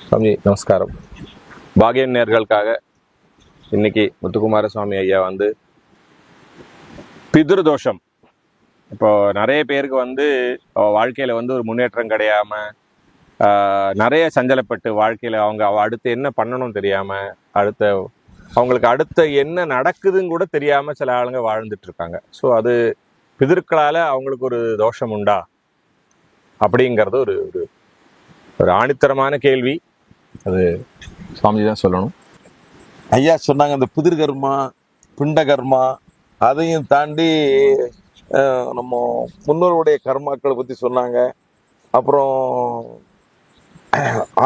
சாமி நமஸ்காரம். பாகியன் நேர்களுக்காக இன்னைக்கு முத்துக்குமார சுவாமி ஐயா வந்து பிதிருதோஷம். இப்போ நிறைய பேருக்கு வந்து வாழ்க்கையில வந்து ஒரு முன்னேற்றம் கிடையாம நிறைய சஞ்சலப்பட்டு வாழ்க்கையில அவங்க அடுத்து என்ன பண்ணணும் தெரியாம, அவங்களுக்கு அடுத்த என்ன நடக்குதுன்னு கூட தெரியாம சில ஆளுங்க வாழ்ந்துட்டு இருக்காங்க. ஸோ அது பிதற்களால அவங்களுக்கு ஒரு தோஷம் உண்டா அப்படிங்கிறது ஒரு ஒரு ஆணித்தரமான கேள்வி. அது சுவாமிஜி தான் சொல்லணும். ஐயா சொன்னாங்க அந்த புதிர் கர்மா, பிண்ட கர்மா, அதையும் தாண்டி நம்ம முன்னோருடைய கர்மாக்களை பற்றி சொன்னாங்க. அப்புறம்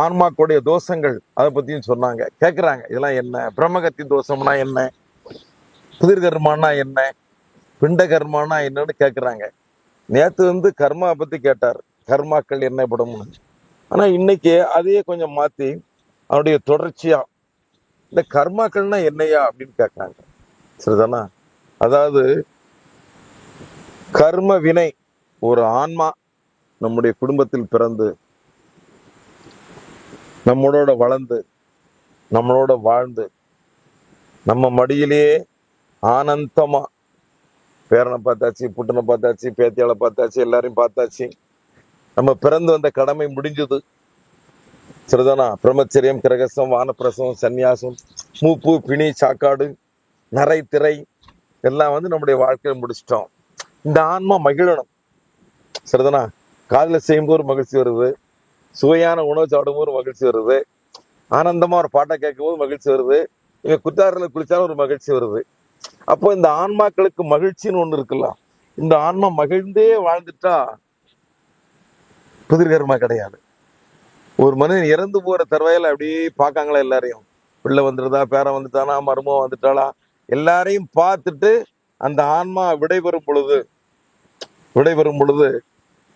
ஆன்மாக்களுடைய தோஷங்கள் அதை பற்றியும் சொன்னாங்க. கேட்குறாங்க இதெல்லாம் என்ன, பிரம்மகத்தி தோஷம்னா என்ன, புதிர் கர்மானா என்ன, பிண்ட கர்மானா என்னன்னு கேட்குறாங்க. நேற்று வந்து கர்மா பற்றி கேட்டார், கர்மாக்கள் என்ன படும்னு. ஆனால் இன்னைக்கு அதையே கொஞ்சம் மாற்றி அவனுடைய தொடர்ச்சியாக இந்த கர்மாக்கள்னா என்னையா அப்படின்னு கேட்குறாங்க. சரிதானா? அதாவது கர்ம வினை, ஒரு ஆன்மா நம்முடைய குடும்பத்தில் பிறந்து நம்மளோட வளர்ந்து நம்மளோட வாழ்ந்து நம்ம மடியிலேயே ஆனந்தமா பேரனை பார்த்தாச்சு, புட்டனை பார்த்தாச்சு, பேத்தியாளை பார்த்தாச்சு, எல்லாரையும் பார்த்தாச்சு, நம்ம பிறந்து வந்த கடமை முடிஞ்சது. சரிதானா? பிரம்மச்சரியம், கிரகசம், வானப்பிரசவம், சந்நியாசம், மூப்பு, பிணி, சாக்காடு, நரை, திரை எல்லாம் வந்து நம்முடைய வாழ்க்கையை முடிச்சிட்டோம். இந்த ஆன்மா மகிழணும். சரிதானா? காதில் செய்யும்போது மகிழ்ச்சி வருது, சுவையான உணவு சாப்பிடும்போது மகிழ்ச்சி வருது, ஆனந்தமா ஒரு பாட்டை கேட்கும் போது மகிழ்ச்சி வருது, இவங்க குற்றாரில் குளிச்சாலும் ஒரு மகிழ்ச்சி வருது. அப்போ இந்த ஆன்மாக்களுக்கு மகிழ்ச்சின்னு ஒண்ணு இருக்கலாம். இந்த ஆன்மா மகிழ்ந்தே வாழ்ந்துட்டா புதிர்கர்மா கிடையாது. ஒரு மனிதன் இறந்து போற தருவாயில அப்படியே பார்க்காங்களா எல்லாரையும், பிள்ளை வந்துருதா, பேரன் வந்துட்டானா, மருமகம் வந்துட்டாளா, எல்லாரையும் பார்த்துட்டு அந்த ஆன்மா விடைபெறும் பொழுது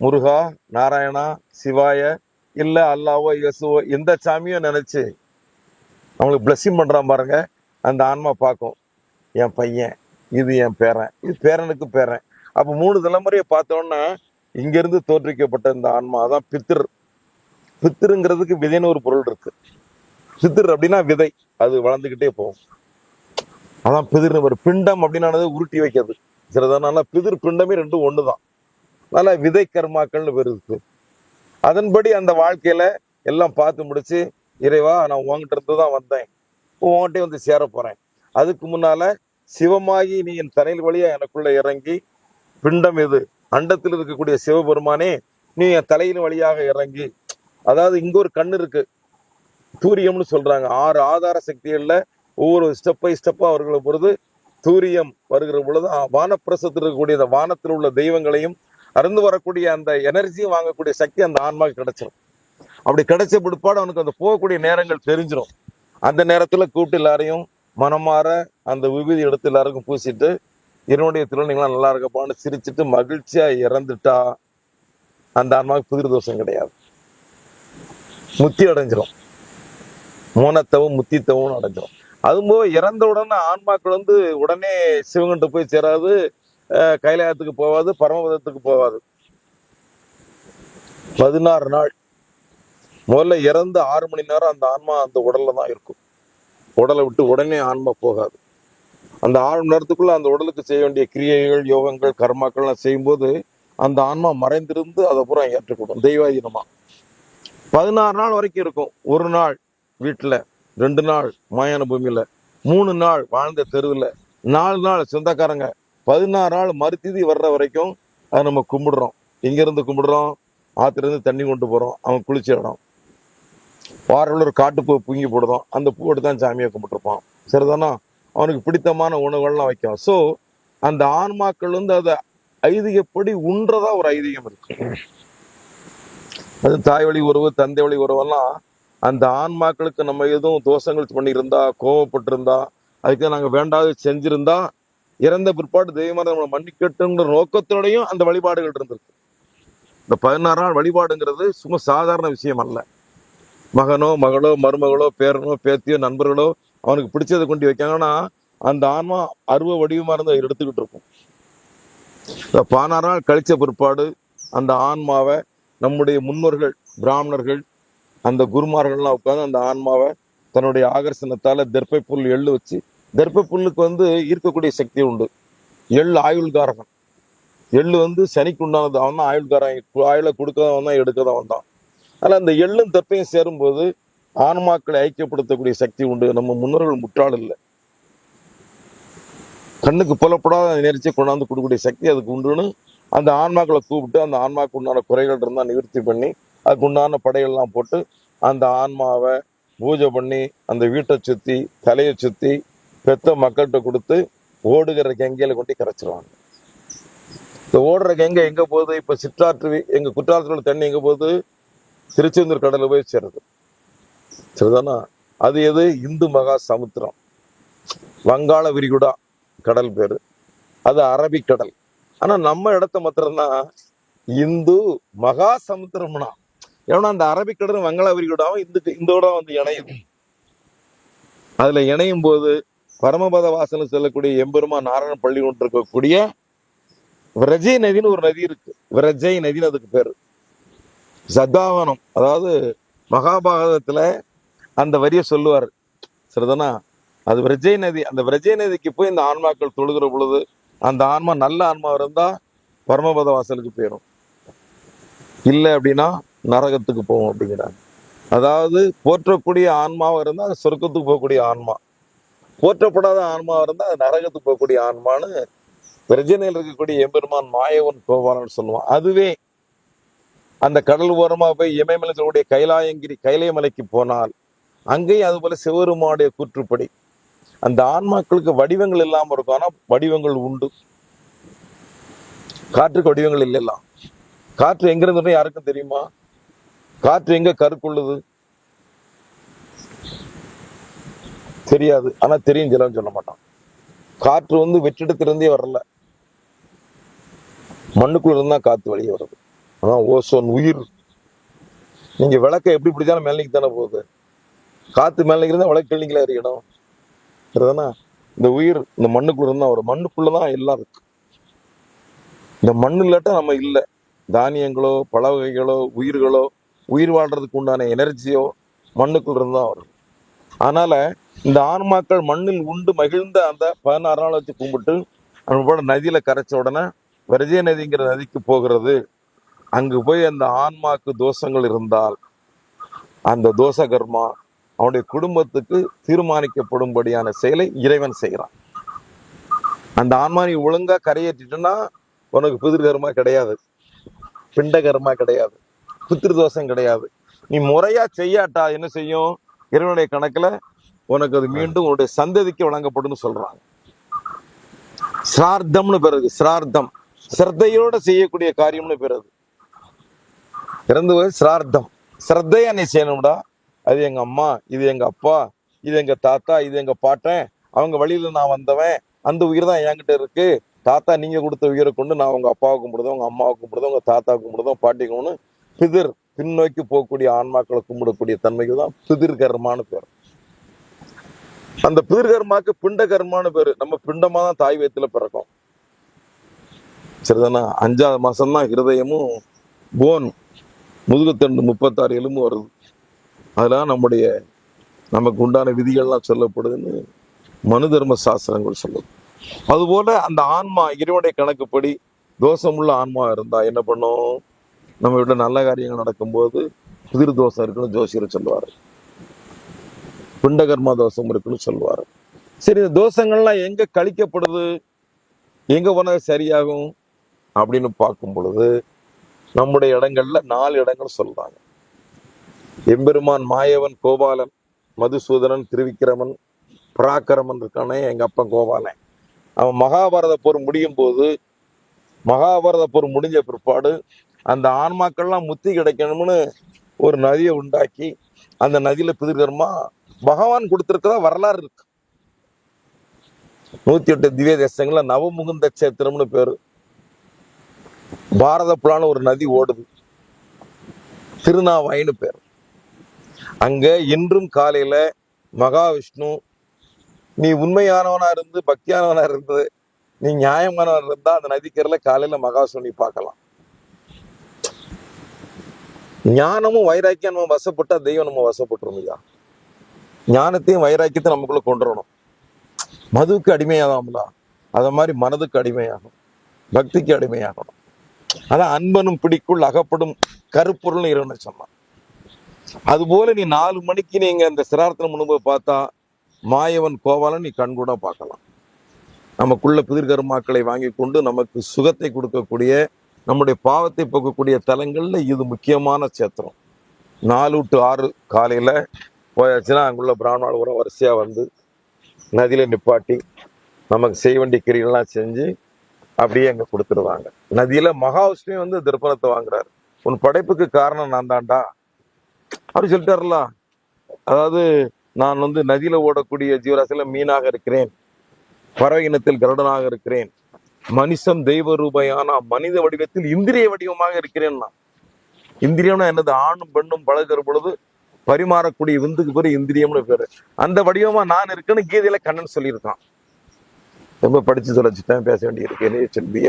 முருகா, நாராயணா, சிவாய, இல்ல அல்லாவோ, இயேசுவோ, எந்த சாமியோ நினைச்சு அவங்களுக்கு பிளஸ்ஸிங் பண்றான் பாருங்க. அந்த ஆன்மா பார்க்கும், என் பையன், இது என் பேரன், இது பேரனுக்கு பேரன். அப்ப 3 தலைமுறையை பார்த்தோன்னா இங்க இருந்து தோற்றுவிக்கப்பட்ட இந்த ஆன்மா தான் பித்திரு. பித்திருங்கிறதுக்கு விதைன்னு ஒரு பொருள் இருக்கு. பித்திரு அப்படின்னா விதை, அது வளர்ந்துகிட்டே போகும். அதான் பிதிர்னு ஒரு பிண்டம் அப்படின்னானது உருட்டி வைக்கிறது. சரிதானா? பிதிர் பிண்டமே ரெண்டும் ஒண்ணுதான். அதனால விதை கர்மாக்கள்னு பேர் இருக்கு. அதன்படி அந்த வாழ்க்கையில எல்லாம் பார்த்து முடிச்சு, இறைவா நான் உங்ககிட்ட இருந்து தான் வந்தேன், உங்ககிட்டே வந்து சேர போறேன். அதுக்கு முன்னால சிவமாகி நீ என் தலையில் வழியா எனக்குள்ள இறங்கி, பிண்டம் எது, அண்டத்தில் இருக்கக்கூடிய சிவபெருமானே நீ என் தலையின் வழியாக இறங்கி, அதாவது இங்க ஒரு கண்ணு இருக்கு, தூரியம்னு சொல்றாங்க. 6 ஆதார சக்திகள்ல ஒவ்வொரு ஸ்டெப் பை ஸ்டெப்பா அவர்களை பொறுத்து தூரியம் வருகிற பொழுது வானப்பிரசத்தில் இருக்கக்கூடிய அந்த வானத்தில் உள்ள தெய்வங்களையும் அருந்து வரக்கூடிய அந்த எனர்ஜியும் வாங்கக்கூடிய சக்தி அந்த ஆன்மாவுக்கு கிடைச்சிடும். அப்படி கிடைச்ச பிற்பாடு அவனுக்கு அந்த போகக்கூடிய நேரங்கள் தெரிஞ்சிடும். அந்த நேரத்துல கூப்பிட்டு எல்லாரையும் மனமாற அந்த விபூதி எடுத்து எல்லாருக்கும் பூசிட்டு, என்னுடைய திருநீங்களாம் நல்லா இருக்கப்பான்னு சிரிச்சுட்டு மகிழ்ச்சியா இறந்துட்டா அந்த ஆன்மாவுக்கு புதிர் தோஷம் கிடையாது, முத்தி அடைஞ்சிரும். மோனத்தவும் முத்தித்தவும் அடைஞ்சிரும். அதுபோக இறந்த உடனே ஆன்மாக்கள் வந்து உடனே சிவகண்ட போய் சேராது, கைலாயத்துக்கு போவாது, பரமபதத்துக்கு போவாது. 16 நாள் முதல்ல இறந்து 6 மணி நேரம் அந்த ஆன்மா அந்த உடல்ல தான் இருக்கும். உடலை விட்டு உடனே ஆன்மா போகாது. அந்த 6 மணி நேரத்துக்குள்ள அந்த உடலுக்கு செய்ய வேண்டிய கிரியைகள், யோகங்கள், கர்மாக்கள்லாம் செய்யும்போது அந்த ஆன்மா மறைந்திருந்து அதை பூரா ஏற்றுக்கொடும் தெய்வாதீனமா. 16 நாள் வரைக்கும் இருக்கும். 1 நாள் வீட்டுல, 2 நாள் மாயான பூமியில, 3 நாள் வாழ்ந்த தெருவில், 4 நாள் சொந்தக்காரங்க, 16 நாள் மறுத்திதி வர்ற வரைக்கும் அதை நம்ம கும்பிடுறோம். இங்கிருந்து கும்பிடுறோம், ஆத்துல இருந்து தண்ணி கொண்டு போறோம், அவன் குளிச்ச இடம். வாரவில் ஒரு காட்டுப்பூ பூங்கி போடுறோம், அந்த பூ எடுத்து தான் சாமியை கும்பிட்டுருப்பான். சரிதானா? அவனுக்கு பிடித்தமான உணவுகள்லாம் வைக்கும். ஸோ அந்த ஆன்மாக்கள் வந்து அதை ஐதீகப்படி உண்றதா ஒரு ஐதீகம் இருக்கு. அது தாய் வழி உறவு, தந்தை வழி உறவெல்லாம் அந்த ஆன்மாக்களுக்கு நம்ம எதுவும் தோஷங்கள் பண்ணியிருந்தா, கோவப்பட்டிருந்தா, அதுக்கு நாங்கள் வேண்டாது செஞ்சிருந்தா, இறந்த பிற்பாடு தெய்வமாக நம்மளை மன்னிக்கட்டுங்கிற நோக்கத்தோடையும் அந்த வழிபாடுகள் இருந்திருக்கு. இந்த 16 நாள் வழிபாடுங்கிறது சும்மா சாதாரண விஷயம் அல்ல. மகனோ, மகளோ, மருமகளோ, பேரனோ, பேத்தியோ, நண்பர்களோ அவனுக்கு பிடிச்சதை கொண்டு வைக்காங்கன்னா அந்த ஆன்மா அருவ வடிவமா இருந்து எடுத்துக்கிட்டு இருக்கும். 16 நாள் கழிச்ச பிற்பாடு அந்த ஆன்மாவை நம்முடைய முன்னோர்கள், பிராமணர்கள், அந்த குருமார்கள்லாம் உட்காந்து அந்த ஆன்மாவை தன்னுடைய ஆகர்ஷணத்தால தெர்ப்பை புல் எள்ளு வச்சு, தெர்ப்பை புல்லுக்கு ஈர்க்கக்கூடிய சக்தி உண்டு. எள் ஆயுள்காரகன். எள்ளு சனிக்கு உண்டானது. அவன் தான் ஆயுள்காரன். ஆயுளை கொடுக்கறவன் தான், எடுக்கிறவன் தான். அதனால அந்த எள்ளும் தெப்பையும் சேரும்போது ஆன்மாக்களை ஐக்கியப்படுத்தக்கூடிய சக்தி உண்டு. நம்ம முன்னோர்கள் முட்டாள் இல்லை. கண்ணுக்கு புலப்படாத நேர்ச்சியை கொண்டாந்து கொடுக்கக்கூடிய சக்தி அதுக்கு உண்டுன்னு அந்த ஆன்மாக்களை கூப்பிட்டு, அந்த ஆன்மாவுக்கு உண்டான குறைகள் இருந்தால் நிவர்த்தி பண்ணி, அதுக்கு உண்டான படைகள்லாம் போட்டு அந்த ஆன்மாவை பூஜை பண்ணி, அந்த வீட்டை சுற்றி தலையை சுற்றி பெத்த மக்கள்கிட்ட கொடுத்து ஓடுகிற கங்கையில கொண்டு கரைச்சிருவாங்க. இந்த ஓடுற கங்கை எங்க போகுது? இப்ப சிற்றாற்று, எங்க குற்றாலத்தோட தண்ணி எங்க போகுது? திருச்செந்தூர் கடல்ல போய் சேருது. சரிதானா? அது எது? இந்து மகா சமுத்திரம். வங்காள விரிகுடா கடல் பேரு. அது அரபிக்கடல். ஆனா நம்ம இடத்த மாத்திரம்தான் இந்து மகா சமுத்திரம்னா. ஏன்னா அந்த அரபிக்கடலும் வங்காள விரிகுடாவும் இந்தோட இணையும். அதுல இணையும் போது பரமபத வாசல் செல்லக்கூடிய எம்பெருமா நாராயண பள்ளி கொண்டு இருக்கக்கூடிய விரஜை நதினு ஒரு நதி இருக்கு. விரஜை நதினு அதுக்கு பேரு. சதாவனம், அதாவது மகாபாரதத்துல அந்த வரியை சொல்லுவார். சரிதானா? அது விரஜை நதி. அந்த விரஜை நதிக்கு போய் இந்த ஆன்மாக்கள் தொழுகிற பொழுது அந்த ஆன்மா நல்ல ஆன்மா இருந்தா பரமபத வாசலுக்கு போயிடும், இல்லை அப்படின்னா நரகத்துக்கு போகும் அப்படிங்கிறாங்க. அதாவது போற்றக்கூடிய ஆன்மாவா இருந்தா அது சொர்க்கத்துக்கு போகக்கூடிய ஆன்மா, போற்றப்படாத ஆன்மாவா இருந்தா அது நரகத்துக்கு போகக்கூடிய ஆன்மான்னு பிரஜனையில் இருக்கக்கூடிய எம்பெருமான் மாயவன் கோபாலன் சொல்லுவான். அதுவே அந்த கடல் ஓரமா போய் இமயமலை சொல்லக்கூடிய கைலாயங்கிரி கைலை மலைக்கு போனால் அங்கேயும் அது போல சிவருமானுடைய கூற்றுப்படி அந்த ஆன்மாக்களுக்கு வடிவங்கள் இல்லாம இருக்கும். ஆனா வடிவங்கள் உண்டு. காற்றுக்கு வடிவங்கள் இல்லைலாம். காற்று எங்க இருந்து யாருக்கும் தெரியுமா? காற்று எங்க கருக்குள்ளது? தெரியாது. ஆனா தெரியும், சிலவன் சொல்ல மாட்டான். காற்று வெற்றிடத்திலிருந்தே வரல, மண்ணுக்குள்ள இருந்தா காத்து வெளியே வருது. அதான் ஓசோன் உயிர். நீங்க விளக்க எப்படி பிடிச்சாலும் மேல்நிக்கு தானே போகுது. காத்து மேல்நிக்கு இருந்தா விளக்கு கிள்ளிங்களா இருக்கணும். சரிதானா? இந்த உயிர் இந்த மண்ணுக்குள்ள இருந்தா வரும். மண்ணுக்குள்ளதான் எல்லாம் இருக்கு. இந்த மண்ணு இல்லாட்டா நம்ம இல்லை. தானியங்களோ பல வகைகளோ உயிர்களோ உயிர் வாழ்றதுக்கு உண்டான எனர்ஜியோ மண்ணுக்குள்ள இருந்தா வரும். அதனால இந்த ஆன்மாக்கள் மண்ணில் உண்டு மகிழ்ந்த அந்த 16 நாள் வச்சு கும்பிட்டு நம்ம போல நதியில கரைச்ச உடனே விரஜய நதிங்கிற நதிக்கு போகிறது. அங்கு போய் அந்த ஆன்மாக்கு தோஷங்கள் இருந்தால் அந்த தோஷ கர்மா அவனுடைய குடும்பத்துக்கு தீர்மானிக்கப்படும்படியான செயலை இறைவன் செய்கிறான். அந்த ஆன்மா நீ ஒழுங்கா கரையேற்றிட்டுன்னா உனக்கு பிதிர் கர்மா கிடையாது, பிண்ட கர்மா கிடையாது, பித்திரு தோஷம் கிடையாது. நீ முறையா செய்யாட்டா என்ன செய்யும்? இறைவனுடைய கணக்குல உனக்கு அது மீண்டும் உன்னுடைய சந்ததிக்கு வழங்கப்படும் சொல்றாங்க. சிரார்த்தம்னு பிறகு சிரார்த்தம் சிரத்தையோட செய்யக்கூடிய காரியம்னு பிறகு இறந்து போய் சிரார்த்தம் சிரத்தையா நீ செய்யணும்டா. அது எங்க அம்மா, இது எங்க அப்பா, இது எங்க தாத்தா, இது எங்க பாட்டன், அவங்க வழியில நான் வந்தவன், அந்த உயிர் தான் என்கிட்ட இருக்கு. தாத்தா நீங்க கொடுத்த உயிரை கொண்டு நான் உங்க அப்பாவுக்கு கும்பிடுதோம், உங்க அம்மாவுக்கு கும்பிடுதோம், உங்க தாத்தாவுக்கு கும்பிடுதோம், பாட்டிக்கு பிதிர் பின்னோக்கி போகக்கூடிய ஆன்மாக்களை கும்பிடக்கூடிய தன்மைக்கு தான் பிதிர் கர்மான்னு பேர். அந்த பிதிர் கர்மாக்கு பிண்ட கர்மான்னு பேரு. நம்ம பிண்டமா தான் தாய் வயிற்றுல பிறக்கும். சரிதானா? 5வது மாசம் தான் ஹிருதயமும் போன் முதுகுத்தண்டு 36 எலும்பு வருது. அதெல்லாம் நமக்கு உண்டான விதிகள்லாம் சொல்லப்படுதுன்னு மனு தர்ம சாஸ்திரங்கள் சொல்லுது. அதுபோல அந்த ஆன்மா இறைவனுடைய கணக்குப்படி தோஷமுள்ள ஆன்மா இருந்தா என்ன பண்ணும்? நம்ம வீட்டுல நல்ல காரியங்கள் நடக்கும்போது புதிர் தோஷம் இருக்குன்னு ஜோசியர் சொல்லுவாரு, பிண்டகர்மா தோஷம் இருக்குன்னு சொல்லுவாரு. சரி, இந்த தோஷங்கள்லாம் எங்க கழிக்கப்படுது, எங்க போனா சரியாகும் அப்படின்னு பார்க்கும் பொழுது நம்முடைய இடங்கள்ல 4 இடங்கள் சொல்றாங்க. எம்பெருமான் மாயவன் கோபாலன், மதுசூதனன், திருவிக்கிரமன், பராக்கிரமன் இருக்கானே எங்க அப்பன் கோபாலன். அவன் மகாபாரத போர் முடியும் போது, மகாபாரத போர் முடிஞ்ச பிற்பாடு அந்த ஆன்மாக்கள்லாம் முத்தி கிடைக்கணும்னு ஒரு நதியை உண்டாக்கி அந்த நதியில பிதிர்கர்மா பகவான் கொடுத்திருக்கிறதா வரலாறு இருக்கு. 108 திவ்ய தேசங்கள்ல நவமுகுந்த கஷேத்திரம்னு பேரு. பாரத புலான ஒரு நதி ஓடுது, திருநாவாயின்னு பேர். அங்க இன்றும் காலையில மகாவிஷ்ணு, நீ உண்மையானவனா இருந்து பக்தியானவனா இருந்து நீ நியாயமானவன் இருந்தா அந்த நதிக்கரையில காலையில மகாவிஷ்ணு நீ பார்க்கலாம். ஞானமும் வைராக்கியம் நம்ம வசப்பட்டா தெய்வம் நம்ம வசப்பட்டுரும் ஐயா. ஞானத்தையும் வைராக்கியத்தையும் நமக்குள்ள கொண்டு வரணும். மதுவுக்கு அடிமையாகாமலா அத மாதிரி மனதுக்கு அடிமையாகும், பக்திக்கு அடிமையாகணும். அதான் அன்பனும் பிடிக்குள் அகப்படும் கருப்பொருள் இறைவன் சொன்னான். அதுபோல நீ 4 மணிக்கு நீங்க அந்த சிரார்த்தனை முன்பு பார்த்தா மாயவன் கோவாலன் நீ கண்கூட பார்க்கலாம். நமக்குள்ள புதிர்கர்மாக்களை வாங்கி கொண்டு நமக்கு சுகத்தை கொடுக்கக்கூடிய, நம்முடைய பாவத்தை போக்கக்கூடிய தலங்கள்ல இது முக்கியமான சேத்திரம். 4 to 6 காலையில போயாச்சுன்னா அங்குள்ள பிராமணால் கூட வரிசையா வந்து நதியில நிப்பாட்டி நமக்கு செய்ய வேண்டிய கிரிகள்லாம் செஞ்சு அப்படியே அங்க கொடுத்துருவாங்க. நதியில மகாவிஷ்ணுவே வந்து திருப்பணத்தை வாங்குறாரு. உன் படைப்புக்கு காரணம் நான் தான்டா அப்படி சொல்லிட்டாருல. அதாவது நான் வந்து நதியில ஓடக்கூடிய ஜீவராசியில மீனாக இருக்கிறேன், பறவை இனத்தில் கருடனாக இருக்கிறேன், மனுஷன் தெய்வ ரூபையான மனித வடிவத்தில் இந்திரிய வடிவமாக இருக்கிறேன். நான் இந்திரியம்னா என்னது? ஆணும் பெண்ணும் பழகிற பொழுது பரிமாறக்கூடிய விந்துக்கு பேரு இந்திரியம்னு பேரு. அந்த வடிவமா நான் இருக்குன்னு கீதையில கண்ணன் சொல்லியிருக்கான். ரொம்ப படிச்சு தொலைச்சிட்டேன், பேச வேண்டியிருக்கு. என்னைய சொல்லிய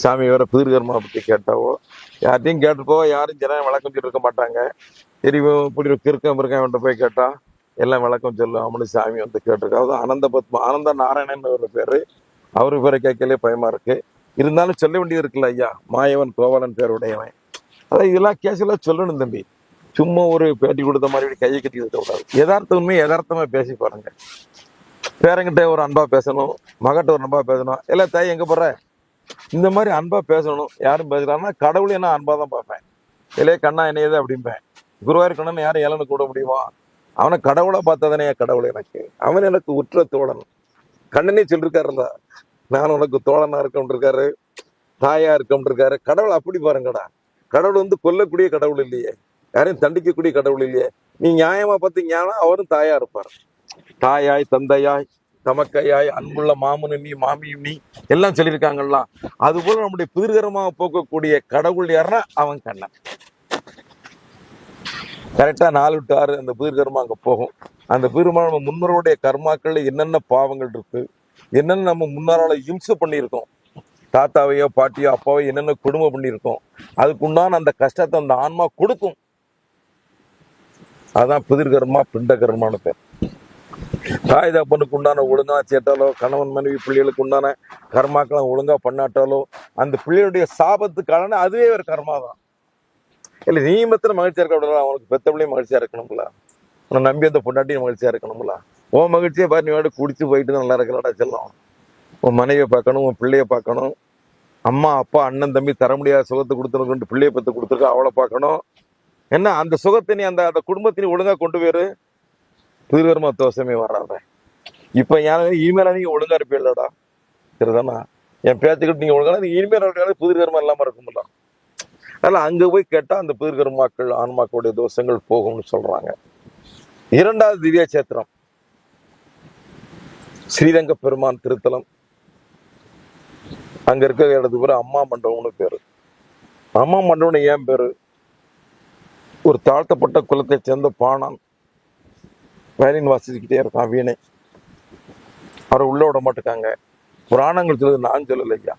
சாமி வேற புதிர்கர்மா பத்தி கேட்டாவோ யார்ட்டையும் கேட்டுப்போ யாரும் ஜனம் விளக்கம் சொல்லி இருக்க மாட்டாங்க. சரி இப்படி கிறுக்கம் இருக்கவன்ட்ட போய் கேட்டா எல்லாம் விளக்கம் சொல்லும். அவனு சாமி வந்து கேட்டிருக்கா. அதாவது அனந்த பத்மா, அனந்த நாராயணன் ஒரு பேரு. அவரு பேரை கேட்கலே பயமா இருக்கு. இருந்தாலும் சொல்ல வேண்டியது இருக்குல்ல ஐயா. மாயவன் கோவலன் பேர் உடையவன். அதான் இதெல்லாம் கேசெல்லாம் சொல்லணும் தம்பி. சும்மா ஒரு பேட்டி கொடுத்த மாதிரி கையை கட்டி இருக்க கூடாது. யதார்த்த உண்மையை யதார்த்தமா பேசி பாருங்க. பேரங்கிட்ட ஒரு அன்பா பேசணும், மகட்ட ஒரு அன்பா பேசணும். இல்ல தாய் எங்க போற இந்த மாதிரி அன்பா பேசணும். யாரும் பேசுறாங்கன்னா கடவுளையும் நான் அன்பா தான் பார்ப்பேன். இல்லையே கண்ணா என்னையது அப்படிம்பேன். குருவாயூர் கண்ணன் யாரும் ஏழனு கூட முடியுமா? அவனை கடவுளை பார்த்தாதானே கடவுள் எனக்கு. அவன் எனக்கு உற்ற தோழன். கண்ணனே சொல்லிருக்காருல்ல, நான் உனக்கு தோழனா இருக்கோம் இருக்காரு, தாயா இருக்கோம் இருக்காரு. கடவுள் அப்படி பாருங்கடா. கடவுள் வந்து கொல்லக்கூடிய கடவுள் இல்லையே, யாரையும் தண்டிக்கக்கூடிய கடவுள் இல்லையே. நீ நியாயமா பார்த்தீங்கன்னா அவரும் தாயா இருப்பார். தாயாய் தந்தையாய் தமக்கையாய் அன்புள்ள மாமனும் நீ மாமியும் நீ எல்லாம் சொல்லியிருக்காங்கல்ல. அது போல நம்முடைய புதிர்கரமாக போக்கக்கூடிய கடவுள் யாருன்னா அவன் கண்ணன். கரெக்டா 4 to 6 அந்த புதிர்கர்மா அங்க போகும். அந்த புதிர்கர்மா நம்ம முன்னோருடைய கர்மாக்கள்ல என்னென்ன பாவங்கள் இருக்கு, என்னென்ன நம்ம முன்னோரால இம்சை பண்ணியிருக்கோம், தாத்தாவையோ பாட்டியோ அப்பாவோ என்னென்ன கொடுமை பண்ணியிருக்கோம், அதுக்குண்டான அந்த கஷ்டத்தை அந்த ஆன்மா கொடுக்கும். அதான் புதிர்கர்மா பிண்டகர்மான்னு பேர். தாய் தப்பனுக்கு உண்டான ஒழுங்கா சேட்டாலோ, கணவன் மனைவி பிள்ளைகளுக்கு உண்டான கர்மாக்கெல்லாம் ஒழுங்கா பண்ணாட்டாலோ அந்த பிள்ளைகளுடைய சாபத்துக்கான அதுவே ஒரு கர்மா தான். இல்லை நீ மத்திர மகிழ்ச்சியா இருக்க, அவனுக்கு பெத்த பிள்ளையும் மகிழ்ச்சியா இருக்கணும்ல, உன்னை நம்பி அந்த பொண்டாட்டியும் மகிழ்ச்சியா இருக்கணும்ல. உன் மகிழ்ச்சியை பாரு, நீ வாடு குடிச்சு போயிட்டு தான் நல்லா இருக்கலாடா செல்லம். உன் மனைவியை பார்க்கணும், உன் பிள்ளைய பார்க்கணும். அம்மா அப்பா அண்ணன் தம்பி தர முடியாத சுகத்தை கொடுத்துருக்கோன்ட்டு பிள்ளைய பத்து கொடுத்துருக்க அவளை பார்க்கணும். என்ன அந்த சுகத்தை நீ அந்த அந்த குடும்பத்தினை ஒழுங்கா கொண்டு போயிரு. புதிர்கர்மா தோஷமே வராத. இப்ப இனிமேல நீங்க ஒழுங்கா இருப்பீங்களா? சரிதானா? என் பேச்சுக்கிட்டு நீங்க ஒழுங்கா நீங்க இனிமேல் புதிர்கர்மா இல்லாம இருக்கும்ல. அதனால அங்க போய் கேட்டா அந்த புதிர்கர்மாக்கள் ஆன்மாக்களுடைய தோஷங்கள் போகும்னு சொல்றாங்க. 2வது திவ்ய சேத்திரம் ஸ்ரீரங்க பெருமான் திருத்தலம். அங்க இருக்க இடத்துக்கு பேரு அம்மா மண்டபம்னு பேரு. அம்மா மண்டபம்னு ஏன் பேரு? ஒரு தாழ்த்தப்பட்ட குலத்தை சேர்ந்த பாணான் வயலின் வாசிச்சுக்கிட்டே இருக்கான், வீணை. அவரை உள்ள விட மாட்டேக்காங்க. புராணங்கள் சொல்லுது, நான் சொல்லலையா.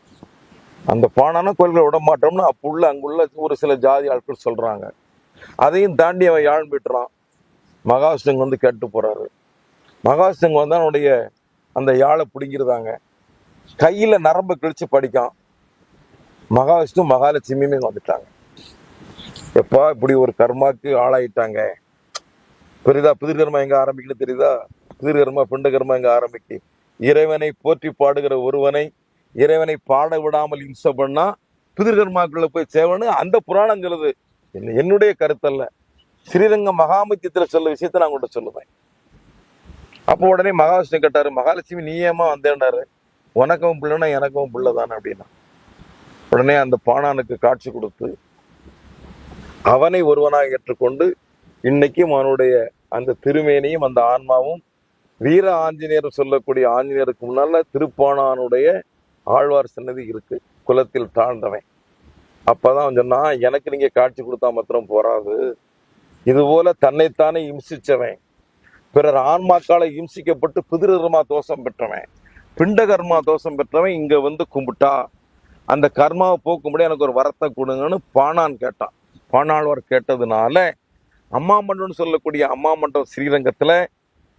அந்த பாணான கோயில்களை விட மாட்டோம்னு அப்புள்ள அங்குள்ள ஒரு சில ஜாதி ஆட்கள் சொல்றாங்க. அதையும் தாண்டி அவன் யாழ் போயிட்டுறான். மகாவிஷ்ணுங்க வந்து கேட்டு போறாரு. மகாவிஷ்ணுங்க வந்து அவனுடைய அந்த யாழை பிடிங்கிறதாங்க. கையில நரம்பு கிழிச்சு படிக்கான். மகாவிஷ்ணு மகாலட்சுமியுமே வந்துட்டாங்க. எப்பா இப்படி ஒரு கர்மாக்கு ஆளாயிட்டாங்க. பெரிதா புதிர்கர்மா எங்க ஆரம்பிக்குன்னு தெரியுதா? புதிர்கர்மா பிண்டகர்மா எங்க ஆரம்பிக்கு? இறைவனை போற்றி பாடுகிற ஒருவனை இறைவனை பாட விடாமல் இம்சை பண்ணா புதிர்கர்மாக்குள்ள போய் சேவனு அந்த புராணம் சொல்லுது. என்னுடைய கருத்தல்ல, ஸ்ரீரங்க மகாமத்தியத்துல சொல்ல விஷயத்த நான் உங்கள்கிட்ட சொல்லுவேன். அப்போ உடனே மகாவிஷ்ணு கேட்டாரு, மகாலட்சுமி நீ ஏமா வந்தேன்னாரு. உனக்கும் பிள்ளைன்னா எனக்கும் பிள்ளைதானே அப்படின்னா. உடனே அந்த பாணானுக்கு காட்சி கொடுத்து அவனை ஒருவனாக ஏற்றுக்கொண்டு இன்னைக்கும் அவனுடைய அந்த திருமேனியும் அந்த ஆன்மாவும் வீர ஆஞ்சநேயர் சொல்லக்கூடிய ஆஞ்சநேயருக்கு முன்னால திருப்பாணானுடைய ஆழ்வார் சன்னதி இருக்கு, குலத்தில் தாழ்ந்தவன். அப்பதான் சொன்னா, எனக்கு நீங்க காட்சி கொடுத்தா மாத்திரம் போறாது, இது போல தன்னைத்தானே இம்சிச்சவன், பிறர் ஆன்மாக்கால இம்சிக்கப்பட்டு பிதிர்கர்மா தோஷம் பெற்றவன், பிண்டகர்மா தோஷம் பெற்றவன் இங்க வந்து கும்பிட்டா அந்த கர்மாவை போக்கும்படி எனக்கு ஒரு வரத்தை கொடுங்கன்னு பாணான் கேட்டான். பாணாழ்வார் கேட்டதுனால அம்மா மண்டபம்னு சொல்லக்கூடிய அம்மா மண்டபம் ஸ்ரீரங்கத்துல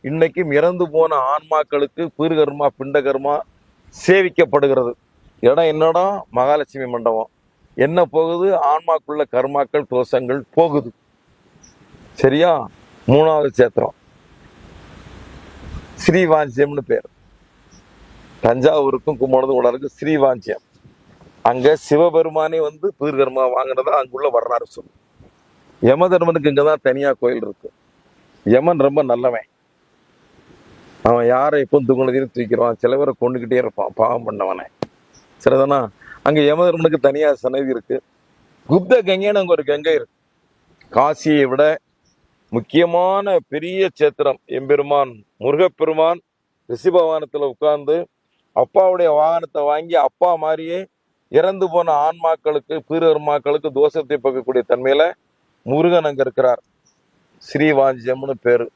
இன்னைக்கும் இறந்து போன ஆன்மாக்களுக்கு பீர்கர்மா பிண்டகர்மா சேவிக்கப்படுகிறது. இடம் என்னடா? மகாலட்சுமி மண்டபம். என்ன போகுது? ஆன்மாக்குள்ள கர்மாக்கள் தோஷங்கள் போகுது. சரியா? மூணாவது சேத்திரம் ஸ்ரீவாஞ்சியம்னு பேர். தஞ்சாவூருக்கும் கும்பகோணத்துக்கும் உடலுக்கு ஸ்ரீவாஞ்சியம். அங்க சிவபெருமானே வந்து பீர்கர்மா வாங்கினதா அங்குள்ள வரலாறு சொல்லு. யம தர்மனுக்கு இங்கதான் தனியா கோயில் இருக்கு. யமன் ரொம்ப நல்லவன். அவன் யாரை எப்போ துங்குனதையும் தூக்கிடுவான், சில பேரை கொண்டுகிட்டே இருப்பான், பாவம் பண்ணவனை. சரிதானா? அங்க யம தர்மனுக்கு தனியா சன்னதி இருக்கு. குப்த கங்கைன்னு அங்க ஒரு கங்கை இருக்கு. காசியை விட முக்கியமான பெரிய சேத்திரம். எம்பெருமான் முருகப்பெருமான் ரிஷிபவானத்துல உட்கார்ந்து அப்பாவுடைய வாகனத்தை வாங்கி அப்பா மாதிரியே இறந்து போன ஆன்மாக்களுக்கு பீரர்மாக்களுக்கு தோஷத்தை பார்க்கக்கூடிய தன்மையில முருகன் அங்க இருக்கிறார். ஸ்ரீவாஞ்சியம்னு பேரு.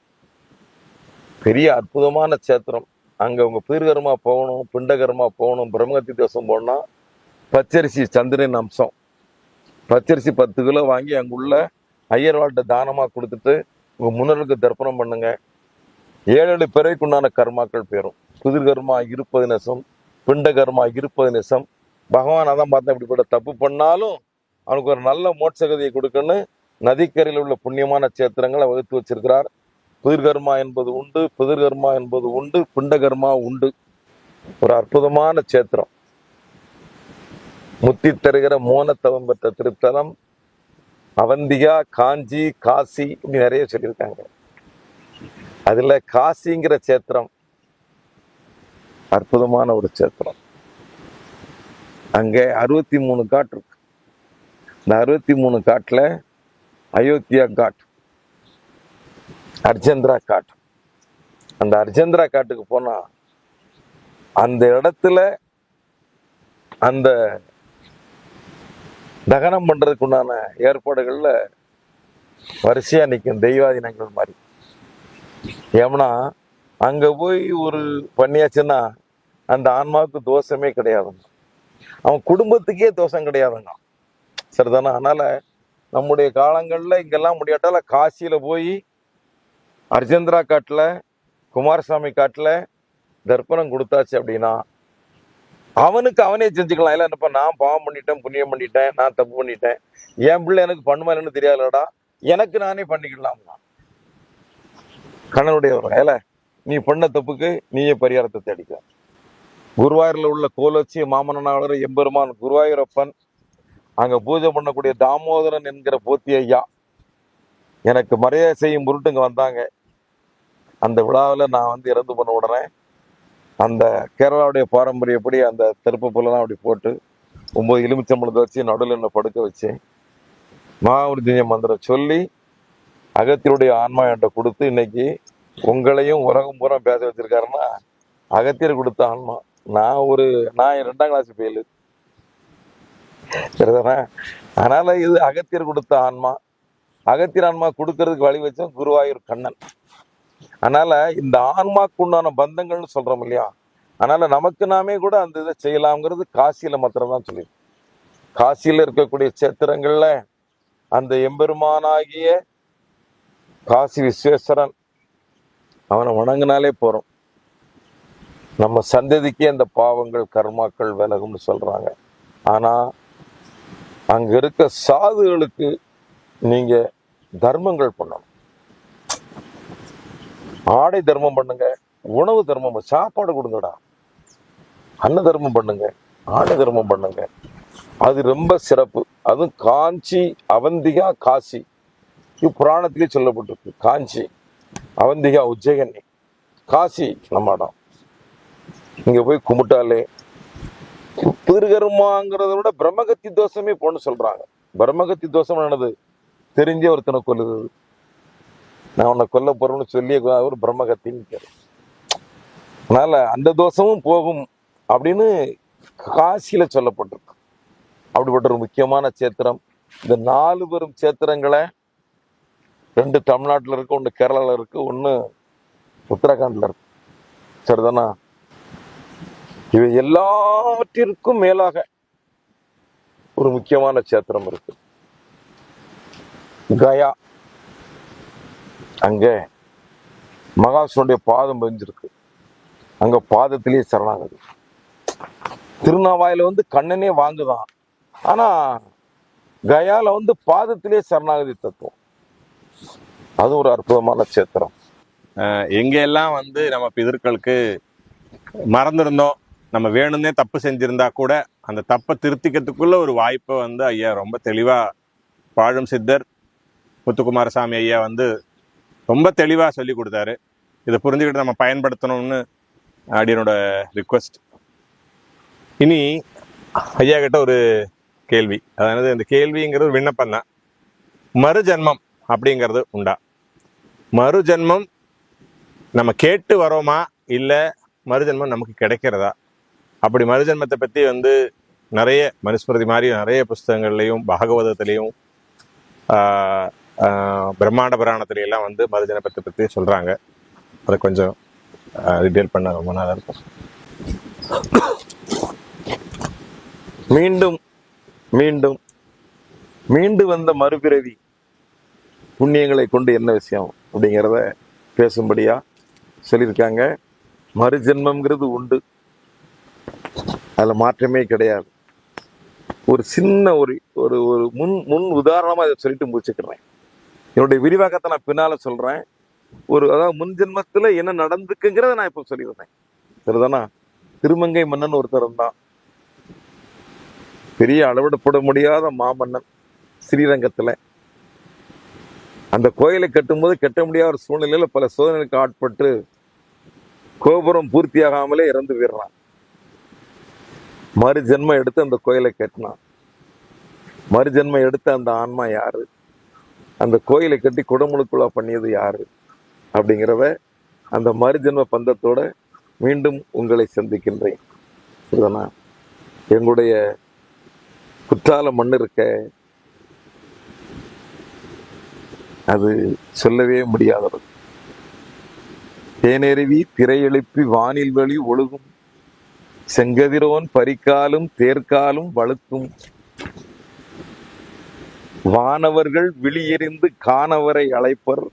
பெரிய அற்புதமான சேத்திரம். அங்க உங்க பீர்கர்மா போகணும், பிண்டகர்மா போகணும், பிரம்மகத்தி தோஷம் போகணும்னா பச்சரிசி சந்திரன் அம்சம் பச்சரிசி 10 கிலோ வாங்கி அங்குள்ள ஐயர்வாள்கிட்ட தானமா கொடுத்துட்டு உங்க முன்னோருக்கு தர்ப்பணம் பண்ணுங்க. 7 பிறவிக்கு உண்டான கர்மாக்கள் பேரும். புதிர்கர்மா 20 நிமிஷம், பிண்டகர்மா 20 நிமிஷம். பகவான் அதான் பார்த்தா இப்படிப்பட்ட தப்பு பண்ணாலும் அவனுக்கு ஒரு நல்ல மோட்சகதியை கொடுக்கணும்னு நதிக்கரையில் உள்ள புண்ணியமான சேத்திரங்களை வகுத்து வச்சிருக்கிறார். புதிர்கர்மா என்பது உண்டு, புதிர்கர்மா என்பது உண்டு, பிண்டகர்மா உண்டு. ஒரு அற்புதமான சேத்திரம். முத்தி தருகிற மோனத்தவம் பெற்ற திருத்தலம். அவந்திகா, காஞ்சி, காசி இப்படி நிறைய சொல்லியிருக்காங்க. அதுல காசிங்கிற சேத்திரம் அற்புதமான ஒரு சேத்திரம். அங்க 63 காட் இருக்கு. இந்த 63 காட்டுல அயோத்தியா காட், அர்ஜெந்திரா காட். அந்த அர்ஜெந்திரா காட்டுக்கு போனா அந்த இடத்துல அந்த தகனம் பண்றதுக்கு உண்டான ஏற்பாடுகள்ல வரிசையா நிற்கும் தெய்வாதீனங்கள் மாதிரி. ஏன்னா அங்க போய் ஒரு பண்ணியாச்சுன்னா அந்த ஆன்மாவுக்கு தோஷமே கிடையாதுங்க. அவன் குடும்பத்துக்கே தோஷம் கிடையாதுங்க. சரிதானா? அதனால நம்முடைய காலங்கள்ல இங்கெல்லாம் முடியாட்டால காசியில போய் அர்ஜெந்திரா காட்டுல குமாரசாமி காட்டுல தர்ப்பணம் கொடுத்தாச்சு அப்படின்னா அவனுக்கு அவனே செஞ்சுக்கலாம். இல்லை என்னப்பா, நான் பாவம் பண்ணிட்டேன், புண்ணியம் பண்ணிட்டேன், நான் தப்பு பண்ணிட்டேன், என் பிள்ளை எனக்கு பண்ணுமா என்னன்னு தெரியாதுலடா, எனக்கு நானே பண்ணிக்கலாம். கண்ணனுடைய ஒரு வேலை, நீ பண்ண தப்புக்கு நீயே பரிகாரத்தை தேடிக்க. குருவாயூர்ல உள்ள கோலோச்சி மாமனாளர் எம்பெருமான் குருவாயூரப்பன் அங்க பூஜை பண்ணக்கூடிய தாமோதரன் என்கிற போத்தி ஐயா எனக்கு மரியாதை செய்யும் பொருட்டு இங்க வந்தாங்க. அந்த விழாவில் நான் வந்து இறந்து பண்ண உடனே அந்த கேரளாவுடைய பாரம்பரியப்படி அந்த தெருப்பு புல்லாம் அப்படி போட்டு 9 எலுமிச்சம்பழத்தை வச்சு நடுவில் என்ன படுக்க வச்சு மகாமிருத்யுஞ்சய மந்திரம் சொல்லி அகத்தியருடைய ஆன்மா என்கிட்ட கொடுத்து இன்னைக்கு உங்களையும் உலகம் பூரா பேச வச்சிருக்காருன்னா அகத்தியர் கொடுத்த ஆன்மா. நான் 2ஆம் கிளாஸ் ஃபெயிலு. சரிதானே? அதனால இது அகத்தியர் கொடுத்த ஆன்மா. அகத்தியர் ஆன்மா கொடுக்கறதுக்கு வழி வச்சோம் குருவாயூர் கண்ணன். அதனால இந்த ஆன்மாக்கு உண்டான பந்தங்கள்னு சொல்றோம் இல்லையா, அதனால நமக்கு நாமே கூட அந்த இதை செய்யலாம்ங்கிறது காசியில மாத்திரம்தான் சொல்லி. காசியில இருக்கக்கூடிய சேத்திரங்கள்ல அந்த எம்பெருமானாகிய காசி விஸ்வேஸ்வரன் அவனை வணங்கினாலே போறோம், நம்ம சந்ததிக்கே அந்த பாவங்கள் கர்மாக்கள் விலகும்னு சொல்றாங்க. ஆனா அங்க இருக்க சாதுகளுக்கு நீங்க தர்மங்கள் பண்ணணும். ஆடை தர்மம் பண்ணுங்க, உணவு தர்மம், சாப்பாடு கொடுங்கடா, அன்ன தர்மம் பண்ணுங்க, ஆடை தர்மம் பண்ணுங்க. அது ரொம்ப சிறப்பு. அதுவும் காஞ்சி, அவந்திகா, காசி புராணத்திலே சொல்லப்பட்டிருக்கு. காஞ்சி, அவந்திகா, உஜ்ஜயினி, காசி நம்ம இடம். இங்க போய் கும்பிட்டாலே பீர்கர்மாங்கிறத விட பிரம்மகத்தி தோஷமே போன்னு சொல்றாங்க. பிரம்மகத்தி தோஷம் என்னது? தெரிஞ்சே ஒருத்தனை கொல்லுது, நான் உன்னை கொல்ல போறேன்னு சொல்லி ஒரு பிரம்மகத்தின்னு. அதனால அந்த தோஷமும் போகும் அப்படின்னு காசியில சொல்லப்பட்டிருக்கு. அப்படிப்பட்ட ஒரு முக்கியமான சேத்திரம். இந்த 4 பெரும் சேத்திரங்களை 2 தமிழ்நாட்டில் இருக்கு, 1 கேரளாவில் இருக்கு, 1 உத்தரகாண்ட்ல இருக்கு. சரிதானா? இவை எல்லாவற்றிற்கும் மேலாக ஒரு முக்கியமான சேத்திரம் இருக்கு. கயா, அங்க மகாவிஷ்ணுடைய பாதம் பதிஞ்சிருக்கு. அங்க பாதத்திலேயே சரணாகதி. திருநாவாயில கண்ணனே வாங்குதான். ஆனா கயால பாதத்திலே சரணாகதி தத்துவம். அது ஒரு அற்புதமான சேத்திரம். எங்கெல்லாம் நம்ம பிதர்களுக்கு மறந்துருந்தோம், நம்ம வேணும்னே தப்பு செஞ்சிருந்தா கூட அந்த தப்பை திருத்திக்கிறதுக்குள்ள ஒரு வாய்ப்பை ஐயா ரொம்ப தெளிவா வாழும் சித்தர் முத்துக்குமாரசாமி ஐயா ரொம்ப தெளிவா சொல்லி கொடுத்தாரு. இதை புரிஞ்சுக்கிட்டு நம்ம பயன்படுத்தணும்னு அப்படின்னோட ரிக்வஸ்ட். இனி ஐயா கிட்ட ஒரு கேள்வி, அதாவது இந்த கேள்விங்கிறது ஒரு விண்ணப்பம் தான். மறுஜன்மம் அப்படிங்கிறது உண்டா? மறுஜன்மம் நம்ம கேட்டு வரோமா, இல்லை மறுஜன்மம் நமக்கு கிடைக்கிறதா? அப்படி மறுஜன்மத்தை பற்றி நிறைய மனுஸ்மிருதி மாதிரி நிறைய புஸ்தகங்கள்லையும் பாகவதத்திலையும் பிரம்மாண்ட புராணத்திலையெல்லாம் மறுஜன்மத்தை பற்றி சொல்கிறாங்க. அதை கொஞ்சம் டீட்டெயில் பண்ண ரொம்ப நாளாக இருக்கும். மீண்டும் மீண்டும் மீண்டு வந்த மறுபிறவி புண்ணியங்களை கொண்டு என்ன விஷயம் அப்படிங்கிறத பேசும்படியா சொல்லியிருக்காங்க. மறுஜென்மம்ங்கிறது உண்டு, அதுல மாற்றமே கிடையாது. ஒரு சின்ன ஒரு ஒரு ஒரு முன் முன் உதாரணமா இதை சொல்லிட்டு முடிச்சுக்கிறேன். என்னுடைய விரிவாக்கத்தை நான் பின்னால சொல்றேன். அதாவது முன் ஜென்மத்துல என்ன நடந்துக்குங்கிறத நான் இப்ப சொல்லிடுறேன். சரிதானா? திருமங்கை மன்னன் ஒருத்தர் தான், பெரிய அளவிடப்பட முடியாத மாமன்னன் ஸ்ரீரங்கத்துல. அந்த கோயிலை கட்டும்போது கட்ட முடியாத ஒரு சூழ்நிலையில பல சோதனைகளுக்கு ஆட்பட்டு கோபுரம் பூர்த்தியாகாமலே இறந்து போயிடுறான். மறுஜென்மம் எடுத்து அந்த கோயிலை கட்டினான். மறுஜென்மம் எடுத்த அந்த ஆன்மா யாரு, அந்த கோயிலை கட்டி குடமுழுக்குழா பண்ணியது யாரு அப்படிங்கிறத அந்த மறுஜென்ம பந்தத்தோட மீண்டும் உங்களை சந்திக்கின்றேன். சரிதானா? எங்களுடைய குற்றால மண் இருக்க, அது சொல்லவே முடியாதது. தேனெருவி திரையெழுப்பி வானில் வழி ஒழுகும், செங்கதிரோன் பரிக்காலும் தேர்காலும் வழுக்கும், வானவர்கள் விழியெறிந்து காணவரை அழைப்பர்,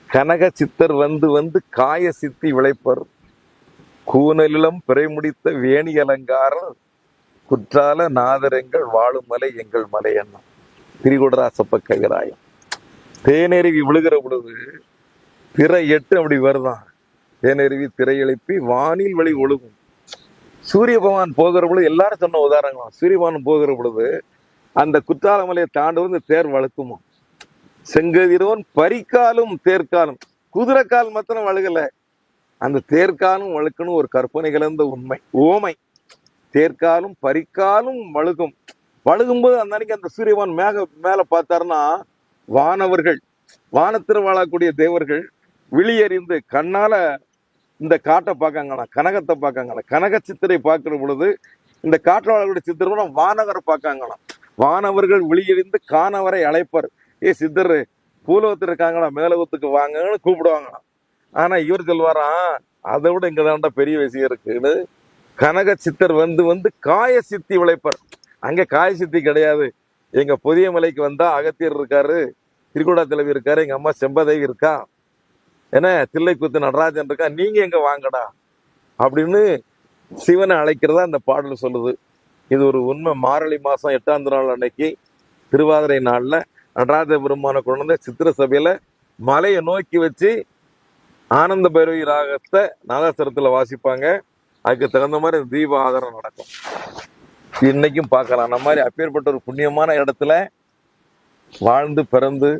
கனக சித்தர் வந்து வந்து காய சித்தி விளைப்பர், கூனலிலம் பிறை முடித்த வேணி அலங்காரர், குற்றால நாதரெங்கள் வாழும் மலை எங்கள் மலை என்ன. திரிகுடராசப்ப கவிராயம். தேனெருவி விழுகிற பொழுது திரை 8 அப்படி வருதான். தேனெருவி திரை எழுப்பி வானில் வழி ஒழுகும். சூரிய பகவான் போகிற பொழுது எல்லாரும் சொன்ன உதாரணங்களும், சூரிய பகவான் போகிற பொழுது அந்த குற்றால மலையை தாண்டுவது தேர் வழுக்குமா. செங்கதிரோன் பரிக்காலும் தேர்காலும், குதிரைக்கால் மாத்திரம் வழுகல, அந்த தேர்காலும் வழுக்கணும். ஒரு கற்பனை கலந்த உண்மை ஓமை. தேர்காலும் பரிக்காலும் வழுகும். வழுகும்போது அந்த அன்னைக்கு அந்த சூரியவான் மேல பார்த்தாருன்னா, வானவர்கள் வானத்தில் வாழக்கூடிய தேவர்கள் விழியறிந்து கண்ணால இந்த காட்டை பார்க்காங்களாம், கனகத்தை பார்க்காங்களாம். கனக சித்திரை பார்க்கிற பொழுது இந்த காட்டில் வாழக்கூடிய சித்திரை வானவரை பார்க்காங்களாம். வானவர்கள் விழியறிந்து காணவரை அழைப்பர். சித்தர் பூலோகத்தில் இருக்காங்களா, மேலோகத்துக்கு வாங்கன்னு கூப்பிடுவாங்களாம். ஆனா இவர் சொல்வாராம், அதை விட இங்கதான்டா பெரிய விஷயம் இருக்குன்னு. கனக சித்தர் வந்து வந்து காய சித்தி விளைப்பர். அங்க காய சித்தி கிடையாது. எங்க புதிய மலைக்கு வந்தா அகத்தியர் இருக்காரு, திரிகுடா தலைவி இருக்காரு, எங்க அம்மா செம்பதேவி இருக்கா, என்ன தில்லைக்குத்து நடராஜன் இருக்கா, நீங்க எங்க வாங்கடா அப்படின்னு சிவனை அழைக்கிறதா அந்த பாடல் சொல்லுது. இது ஒரு உண்மை. மார்கழி மாசம் 8ஆம் நாள் அன்னைக்கு திருவாதிரை நாள்ல நடராஜ பெருமான கொண்டு சித்திர சபையில மலையை நோக்கி வச்சு ஆனந்த பைரவி ராகத்தை நாதாசரத்துல வாசிப்பாங்க. அதுக்கு தகுந்த மாதிரி தீப ஆதாரம் நடக்கும். இன்னைக்கும் பார்க்கலாம். அந்த மாதிரி அப்பேற்பட்ட ஒரு புண்ணியமான இடத்துல வாழ்ந்து பிறந்து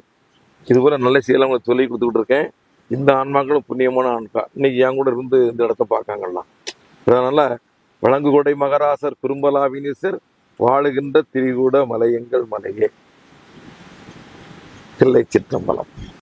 இது போல நல்ல செயலவங்களை சொல்லி கொடுத்துக்கிட்டு இருக்கேன். இந்த ஆன்மாக்களும் புண்ணியமான ஆன்மா. இன்னைக்கு என் கூட இருந்து இந்த இடத்த பார்க்காங்கலாம். அதனால வழங்குகொடை மகராசர் குறும்பலாவினீசர் வாழுகின்ற திரிகூட மலையங்கள் மலையே. தில்லை சிற்றம்பலம்.